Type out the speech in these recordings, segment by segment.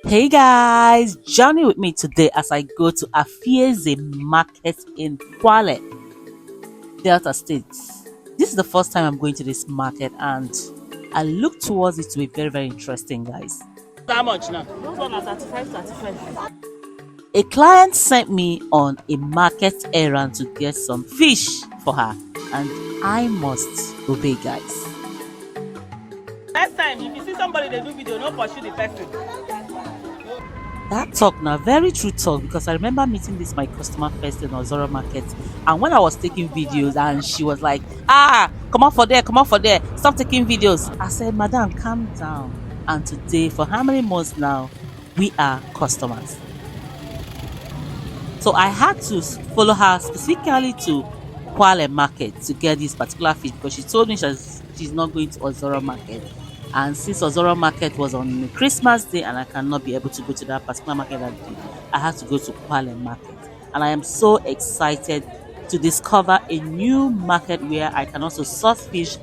Hey guys, journey with me today as I go to Afiaeze market in Kwale, Delta State. This is the first time I'm going to this market and I look towards it to be very interesting, guys. How much now? Those ones are 35. A client sent me on a market errand to get some fish for her and I must obey, guys. Next time, if you see somebody they do video, don't pursue the person. That talk now very true talk because I remember meeting this my customer first in Ozoro market, and when I was taking videos and she was like, come on for there, stop taking videos. I said, madam, calm down. And today, for how many months now, we are customers. So I had to follow her specifically to Kwale market to get this particular fish because she told me she's not going to Ozoro market. And since Ozoro market was on Christmas Day and I cannot be able to go to that particular market that day, I had to go to Kwale market. And I am so excited to discover a new market where I can also source fish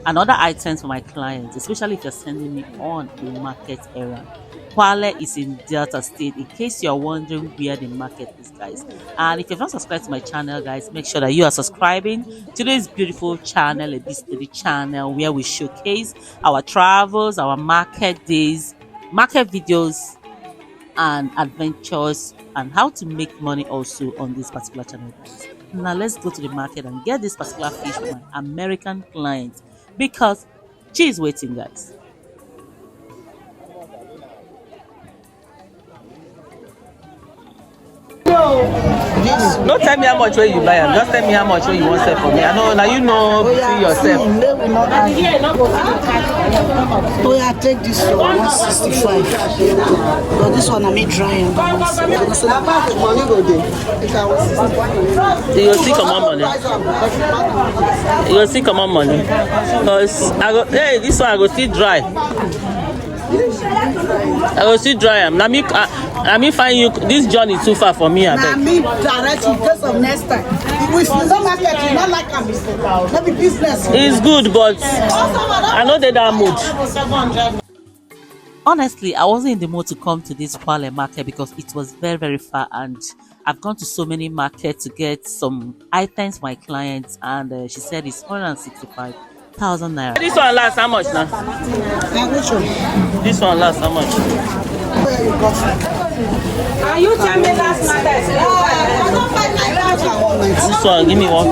and other items for my clients, especially if you're sending me on a market errand. Kwale is in Delta State, in case you're wondering where the market is, guys. And if you've not subscribed to my channel, guys, make sure that you are subscribing to this beautiful channel, Ebys'Lady channel, where we showcase our travels, our market days, market videos, and adventures, and how to make money also on this particular channel, guys. Now let's go to the market and get this particular fish for my American client because she is waiting, guys. No tell me how much when you buy them. Just tell me how much when you want to sell for me. I know now you know between yourself. Oh yeah, take this one 165. But this one I made dry and You will see come on money. You will see come on money. Because I go this one I go still dry. I will still dry am. Let me find you. This journey too far for me. I me direct in case of next time. If you don't market, you not like a mistake. Maybe business. It's good, but I know they that mood. Honestly, I wasn't in the mood to come to this Kwale market because it was very far, and I've gone to so many markets to get some items for my clients, and she said it's 165,000 naira. This one lasts how much now? Which one? This one lasts how much? Are you tell me last market? This one, give me one.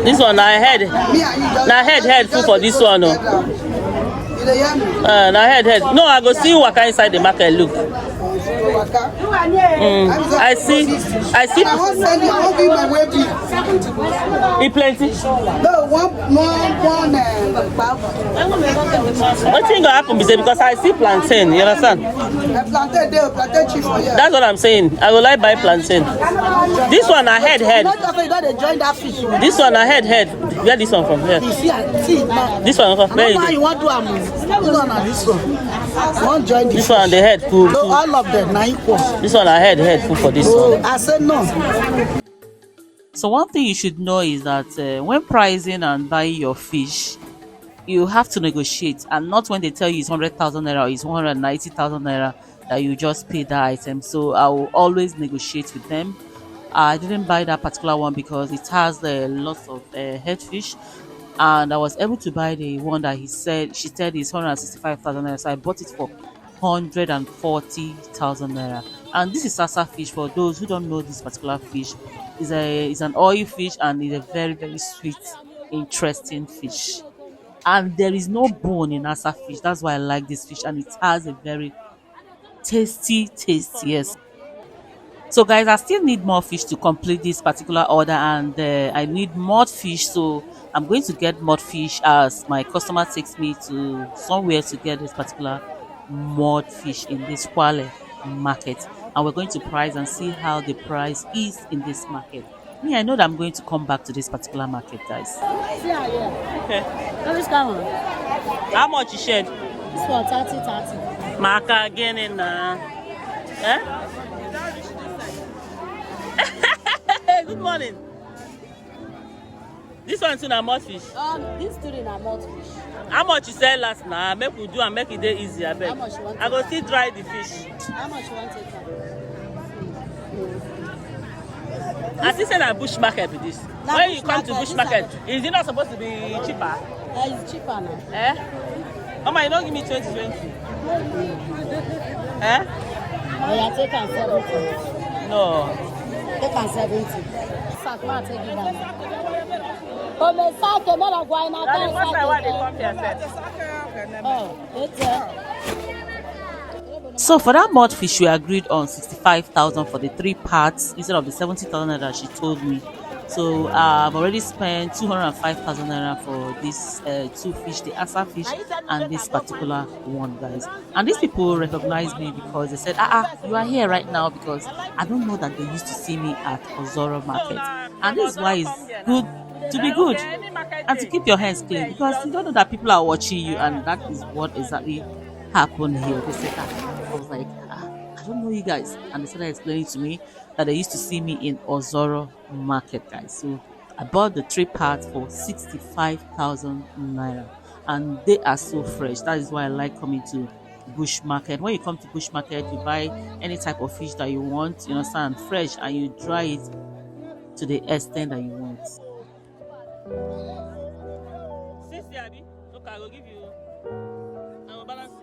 This one, I head full for this one. Head. No, I go see waka inside the market. Look. I see. It plenty. No, one. What thing gonna happen because I see plantain. You understand? Plantain chief for you. That's what I'm saying. I will like buy plantain. This one I head. This one I head. Where this one from? Here. This one from where? You want to this one. One join this one. The head full. No, all of them now equal. This one I head full for this one. I said no. So one thing you should know is that when pricing and buying your fish, you have to negotiate, and not when they tell you it's 100,000 naira or it's 190,000 naira that you just pay that item. So I will always negotiate with them. I didn't buy that particular one because it has lots of head fish, and I was able to buy the one that she said is 165,000 naira. So I bought it for 140,000 naira. And this is Sasa fish. For those who don't know this particular fish, is an oil fish and is a very sweet, interesting fish. And there is no bone in Asa fish. That's why I like this fish, and it has a very tasty taste. Yes. So guys, I still need more fish to complete this particular order, and I need mud fish. So I'm going to get mud fish as my customer takes me to somewhere to get this particular mud fish in this Kwale market, and we're going to price and see how the price is in this market. Me, I know that I'm going to come back to this particular market, guys. Yeah. Okay. Come on. How much you shared? This one 30. Maka again in Good morning. This one too na mud fish. These three are mud fish. How much you sell last now? Make we do and make it day easy, I beg. How much you want? I go still dry the fish. How much you want to take? I still say na bush market with this. Na When bush you come to market, bush this market, are- is it not supposed to be cheaper? It's cheaper now. Eh? Mama, you don't give me 2020. Eh? Oh, yeah, take on 70. No. Take on 70. Sack, ma, take it back. Oh, me sack, me la guayna. That's the first time why they come here, sir. Oh, it's So for that mud fish, we agreed on 65,000 for the 3 parts instead of the 70,000 that she told me. So I've already spent 205,000 naira for these 2 fish, the asa fish and this particular one, guys. And these people recognized me because they said, you are here right now, because I don't know that they used to see me at Ozoro Market. And this is why it's good to be good and to keep your hands clean, because you don't know that people are watching you, and that is what exactly happened here. They said, I was like, I don't know you guys, and they started explaining to me that they used to see me in Ozoro Market, guys. So I bought the 3 parts for 65,000 naira, and they are so fresh. That is why I like coming to bush market. When you come to bush market, you buy any type of fish that you want, you understand, fresh, and you dry it to the extent that you want. 60, Abby. Look, I will give you. I will balance it.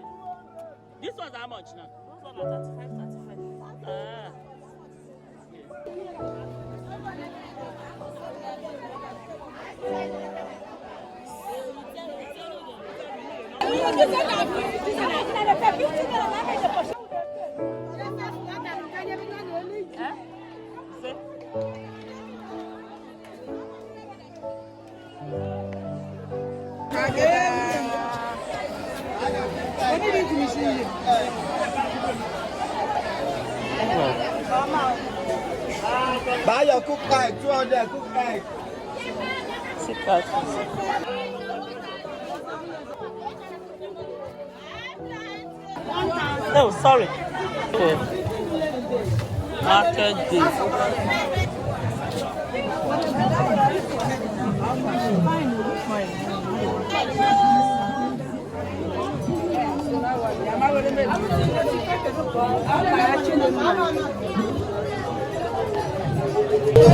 This one's how much now? This one are 35, 35. Ah. Buy your cook egg, 200 cook egg. Oh, sorry. Okay. Market day.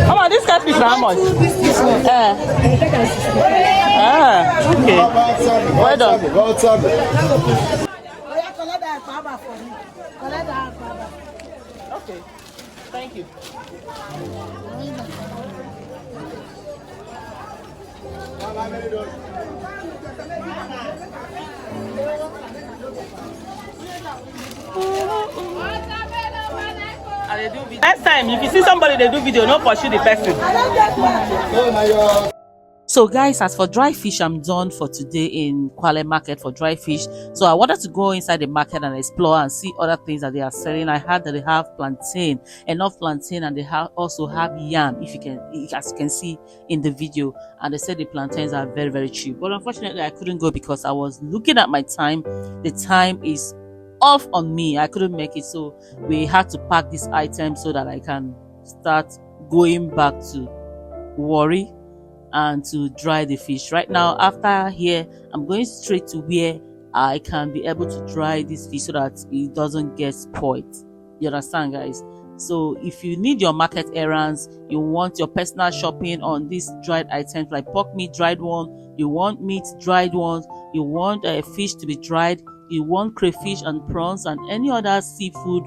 Come on, this catfish is how much? Okay. Well done. Okay. Thank you. Next time, if you see somebody they do video, don't pursue the person. So guys, as for dry fish, I'm done for today in Kwale market for dry fish. So I wanted to go inside the market and explore and see other things that they are selling. I heard that they have plantain, enough plantain, and they also have yam, as you can see in the video. And they said the plantains are very, very cheap. But unfortunately, I couldn't go because I was looking at my time. The time is off on me. I couldn't make it, so we had to pack this item so that I can start going back to Warri and to dry the fish. Right now, after here, I'm going straight to where I can be able to dry this fish so that it doesn't get spoiled. You understand, guys? So if you need your market errands, you want your personal shopping on these dried items like pork meat dried one, you want meat dried ones, you want a fish to be dried, you want crayfish and prawns and any other seafood,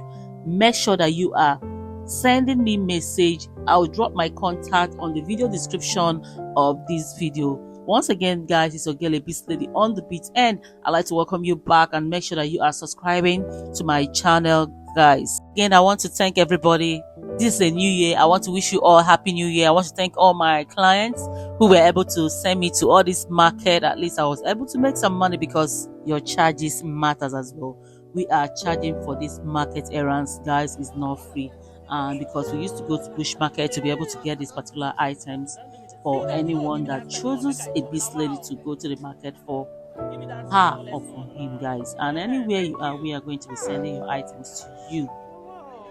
make sure that you are sending me message. I'll drop my contact on the video description of this video. Once again, guys, it's your girl Ebys'Lady on the beat, and I'd like to welcome you back and make sure that you are subscribing to my channel, guys. Again, I want to thank everybody. This is a new year. I want to wish you all a happy new year. I want to thank all my clients who were able to send me to all this market. At least I was able to make some money because your charges matters as well. We are charging for this market errands, guys. It's not free. And because we used to go to bush market to be able to get these particular items for anyone that chooses Ebys'Lady to go to the market for her or for him, guys. And anywhere you are, we are going to be sending your items to you.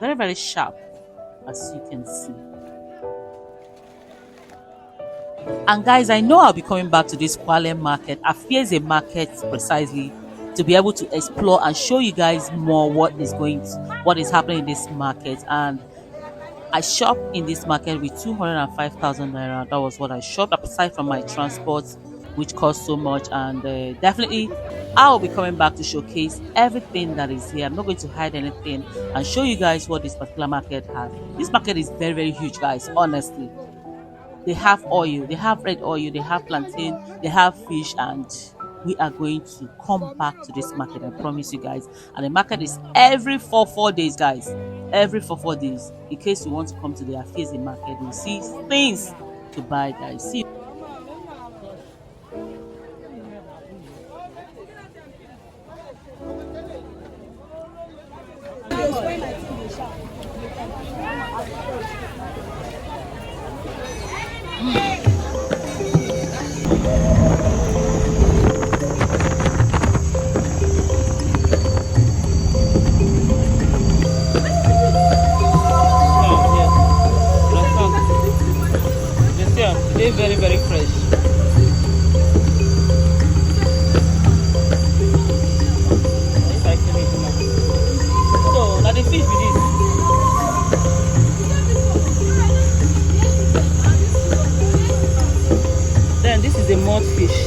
Very, very sharp, as you can see. And guys, I know I'll be coming back to this Kwale market, Afiaeze market precisely, to be able to explore and show you guys more what is happening in this market. And I shop in this market with 205,000 naira. That was what I shopped, aside from my transport, which cost so much. And definitely, I will be coming back to showcase everything that is here. I'm not going to hide anything and show you guys what this particular market has. This market is very, very huge, guys. Honestly, they have oil, they have red oil, they have plantain, they have fish, and we are going to come back to this market. I promise you guys. And the market is every 4 days, guys. Every 4 days. In case you want to come to the Afiaeze market, you'll see things to buy, guys. See. They're very, very fresh. This actually too much. So now the fish with this. Then this is the mud fish.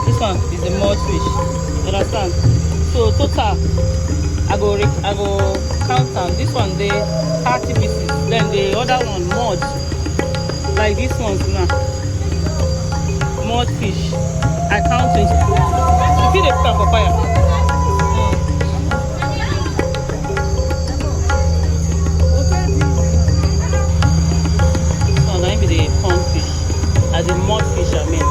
This one is the mud fish. You understand? So total, I go count them. This one they 30 pieces. Then the other one mud. Like this one's now. Mud fish. I count 20. You feel the put for fire. So now be the pond fish. As the mud fish I mean.